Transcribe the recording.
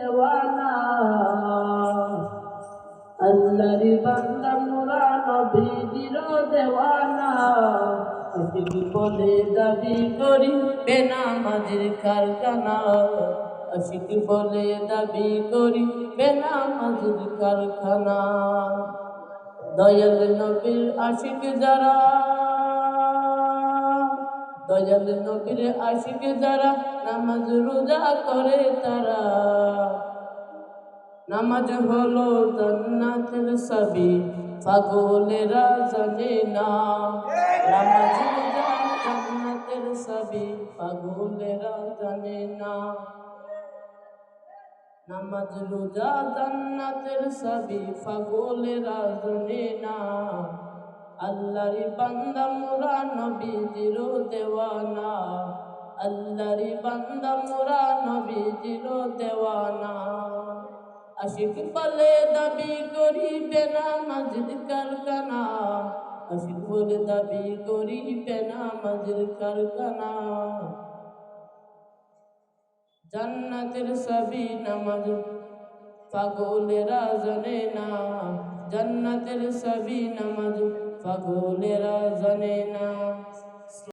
দেওয়ানা আল্লাহর বান্দা মোরা নবীর দেওয়ানা আশিক বলে দাবি করি বেনামাজির কারখানা আশিক বলে দাবি করি বেনামাজির কারখানা দয়াল নবীর আশিক যারা দয়াল নবীর আশিক যারা নামাজ রোজা করে তারা নামাজ হলো জান্নাতের চাবি পাগলেরা জানে না নামাজ রোজা জান্নাতের চাবি পাগলেরা জানে না নামাজ রোজা জান্নাতের চাবি পাগলেরা জানে না আল্লাহর বান্দা মোরা নবীজির দেওয়ানা আল্লাহর বান্দা মোরা নবীজির দেওয়ানা আশিক বলে দাবি করি বেনামাজির কারখানা আশিক বলে দাবি করি বেনামাজির কারখানা জান্নাতের চাবি নামাজ পাগলেরা জানে না জান্নাতের চাবি নামাজ পাগলেরা জানে না